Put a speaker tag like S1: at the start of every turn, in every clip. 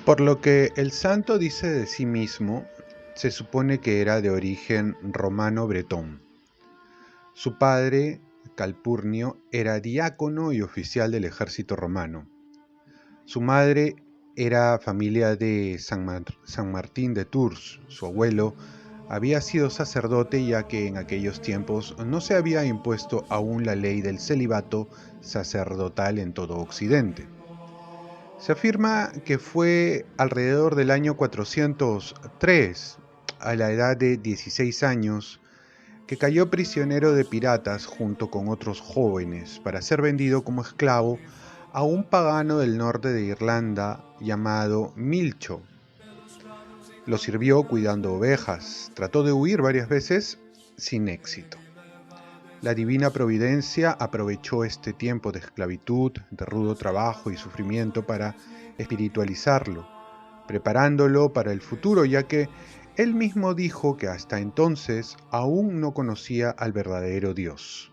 S1: Por lo que el santo dice de sí mismo, se supone que era de origen romano-bretón. Su padre, Calpurnio, era diácono y oficial del ejército romano. Su madre era familia de San Martín de Tours. Su abuelo había sido sacerdote, ya que en aquellos tiempos no se había impuesto aún la ley del celibato sacerdotal en todo Occidente. Se afirma que fue alrededor del año 403, a la edad de 16 años, que cayó prisionero de piratas junto con otros jóvenes para ser vendido como esclavo a un pagano del norte de Irlanda llamado Milcho. Lo sirvió cuidando ovejas, trató de huir varias veces sin éxito. La divina providencia aprovechó este tiempo de esclavitud, de rudo trabajo y sufrimiento para espiritualizarlo, preparándolo para el futuro, ya que él mismo dijo que hasta entonces aún no conocía al verdadero Dios,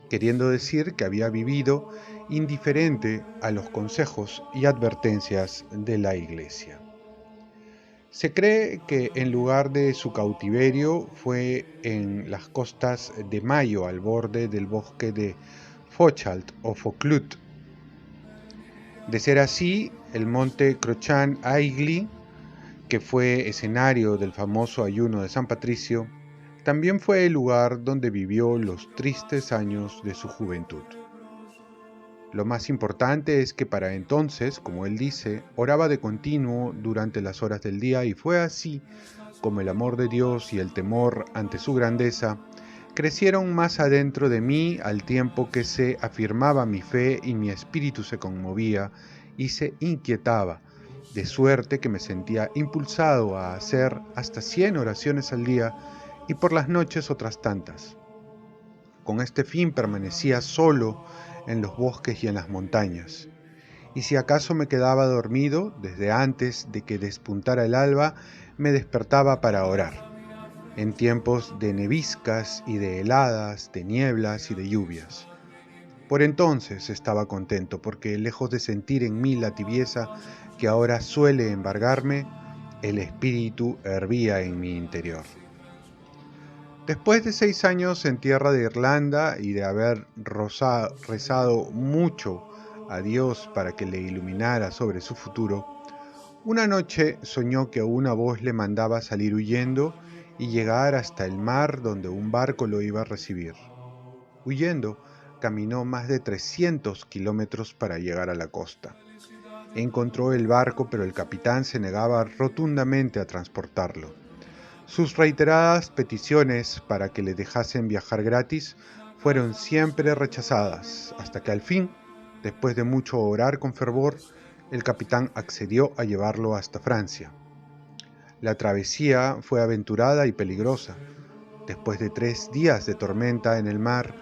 S1: queriendo decir que había vivido indiferente a los consejos y advertencias de la Iglesia. Se cree que en lugar de su cautiverio fue en las costas de Mayo, al borde del bosque de Fochalt o Foclut. De ser así, el monte Crochan Aigli, que fue escenario del famoso ayuno de San Patricio, también fue el lugar donde vivió los tristes años de su juventud. Lo más importante es que para entonces, como él dice, oraba de continuo durante las horas del día, y fue así como el amor de Dios y el temor ante su grandeza crecieron más adentro de mí al tiempo que se afirmaba mi fe y mi espíritu se conmovía y se inquietaba, de suerte que me sentía impulsado a hacer hasta 100 oraciones al día y por las noches otras tantas. Con este fin permanecía solo en los bosques y en las montañas. Y si acaso me quedaba dormido, desde antes de que despuntara el alba, me despertaba para orar, en tiempos de neviscas y de heladas, de nieblas y de lluvias. Por entonces estaba contento, porque lejos de sentir en mí la tibieza que ahora suele embargarme, el espíritu hervía en mi interior. Después de 6 años en tierra de Irlanda y de haber rezado mucho a Dios para que le iluminara sobre su futuro, una noche soñó que una voz le mandaba salir huyendo y llegar hasta el mar donde un barco lo iba a recibir. Huyendo, caminó más de 300 kilómetros para llegar a la costa. Encontró el barco, pero el capitán se negaba rotundamente a transportarlo. Sus reiteradas peticiones para que le dejasen viajar gratis fueron siempre rechazadas, hasta que al fin, después de mucho orar con fervor, el capitán accedió a llevarlo hasta Francia. La travesía fue aventurada y peligrosa. Después de 3 días de tormenta en el mar,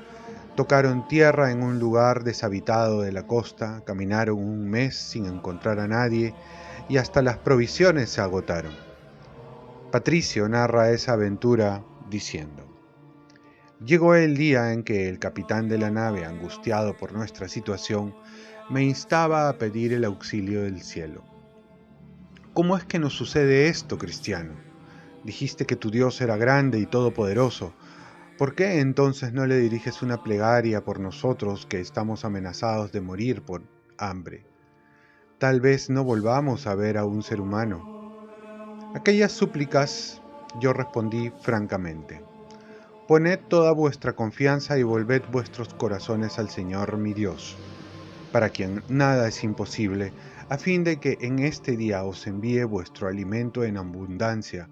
S1: tocaron tierra en un lugar deshabitado de la costa, caminaron un mes sin encontrar a nadie y hasta las provisiones se agotaron. Patricio narra esa aventura diciendo: llegó el día en que el capitán de la nave, angustiado por nuestra situación, me instaba a pedir el auxilio del cielo. ¿Cómo es que nos sucede esto, cristiano? Dijiste que tu Dios era grande y todopoderoso. ¿Por qué entonces no le diriges una plegaria por nosotros que estamos amenazados de morir por hambre? Tal vez no volvamos a ver a un ser humano. Aquellas súplicas yo respondí francamente: poned toda vuestra confianza y volved vuestros corazones al Señor mi Dios, para quien nada es imposible, a fin de que en este día os envíe vuestro alimento en abundancia,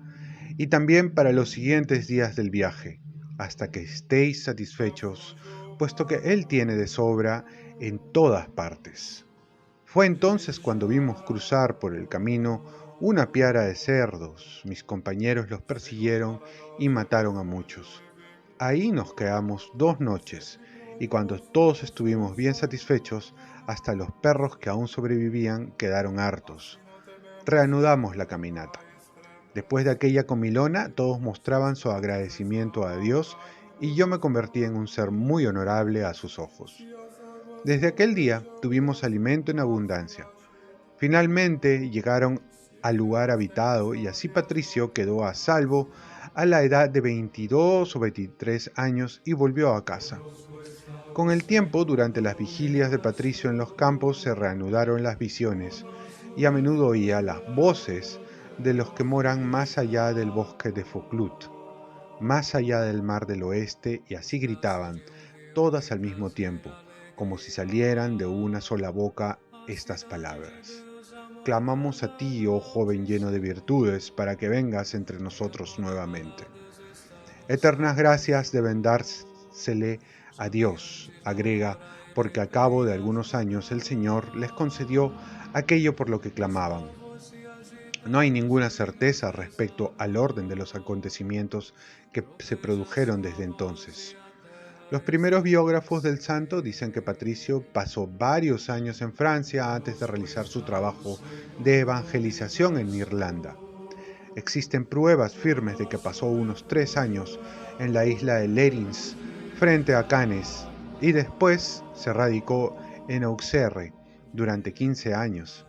S1: y también para los siguientes días del viaje, hasta que estéis satisfechos, puesto que Él tiene de sobra en todas partes. Fue entonces cuando vimos cruzar por el camino una piara de cerdos. Mis compañeros los persiguieron y mataron a muchos. Ahí nos quedamos 2 noches, y cuando todos estuvimos bien satisfechos, hasta los perros que aún sobrevivían quedaron hartos. Reanudamos la caminata. Después de aquella comilona, todos mostraban su agradecimiento a Dios, y yo me convertí en un ser muy honorable a sus ojos. Desde aquel día tuvimos alimento en abundancia. Finalmente llegaron al lugar habitado y así Patricio quedó a salvo a la edad de 22 o 23 años y volvió a casa. Con el tiempo, durante las vigilias de Patricio en los campos se reanudaron las visiones y a menudo oía las voces de los que moran más allá del bosque de Foclut, más allá del mar del oeste, y así gritaban, todas al mismo tiempo, como si salieran de una sola boca estas palabras. Clamamos a ti, oh joven lleno de virtudes, para que vengas entre nosotros nuevamente. Eternas gracias deben dársele a Dios, agrega, porque a cabo de algunos años el Señor les concedió aquello por lo que clamaban. No hay ninguna certeza respecto al orden de los acontecimientos que se produjeron desde entonces. Los primeros biógrafos del santo dicen que Patricio pasó varios años en Francia antes de realizar su trabajo de evangelización en Irlanda. Existen pruebas firmes de que pasó unos 3 años en la isla de Lerins, frente a Cannes, y después se radicó en Auxerre durante 15 años.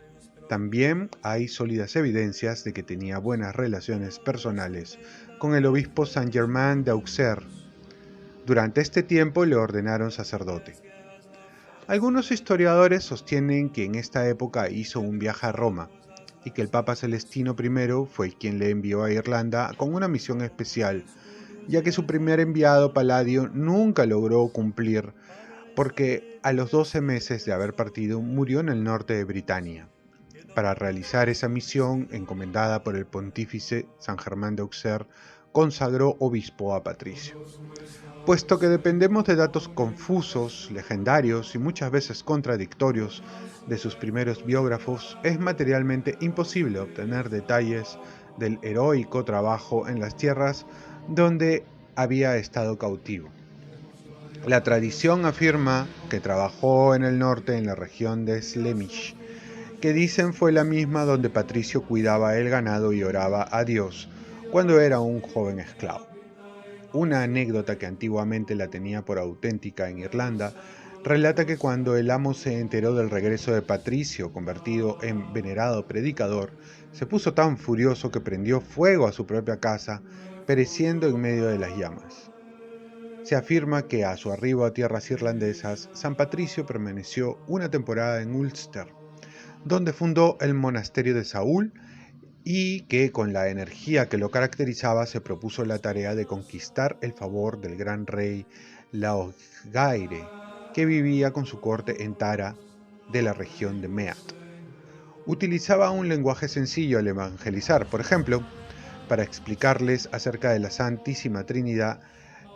S1: También hay sólidas evidencias de que tenía buenas relaciones personales con el obispo Saint-Germain d'Auxerre. Durante este tiempo le ordenaron sacerdote. Algunos historiadores sostienen que en esta época hizo un viaje a Roma y que el Papa Celestino I fue quien le envió a Irlanda con una misión especial, ya que su primer enviado, Palladio, nunca logró cumplir porque a los 12 meses de haber partido murió en el norte de Britania. Para realizar esa misión encomendada por el pontífice, San Germán de Auxerre consagró obispo a Patricio. Puesto que dependemos de datos confusos, legendarios y muchas veces contradictorios de sus primeros biógrafos, es materialmente imposible obtener detalles del heroico trabajo en las tierras donde había estado cautivo. La tradición afirma que trabajó en el norte en la región de Slemish, que dicen fue la misma donde Patricio cuidaba el ganado y oraba a Dios cuando era un joven esclavo. Una anécdota que antiguamente la tenía por auténtica en Irlanda relata que cuando el amo se enteró del regreso de Patricio, convertido en venerado predicador, se puso tan furioso que prendió fuego a su propia casa, pereciendo en medio de las llamas. Se afirma que a su arribo a tierras irlandesas, San Patricio permaneció una temporada en Ulster, donde fundó el monasterio de Saúl y que con la energía que lo caracterizaba se propuso la tarea de conquistar el favor del gran rey Laogaire, que vivía con su corte en Tara, de la región de Meath. Utilizaba un lenguaje sencillo al evangelizar, por ejemplo, para explicarles acerca de la Santísima Trinidad,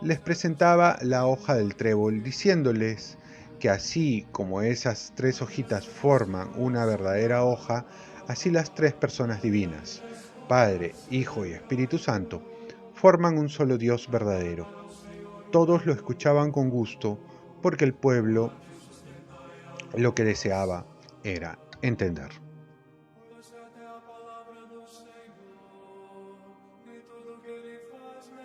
S1: les presentaba la hoja del trébol diciéndoles que así como esas 3 hojitas forman una verdadera hoja, así las 3 personas divinas, Padre, Hijo y Espíritu Santo, forman un solo Dios verdadero. Todos lo escuchaban con gusto porque el pueblo lo que deseaba era entender.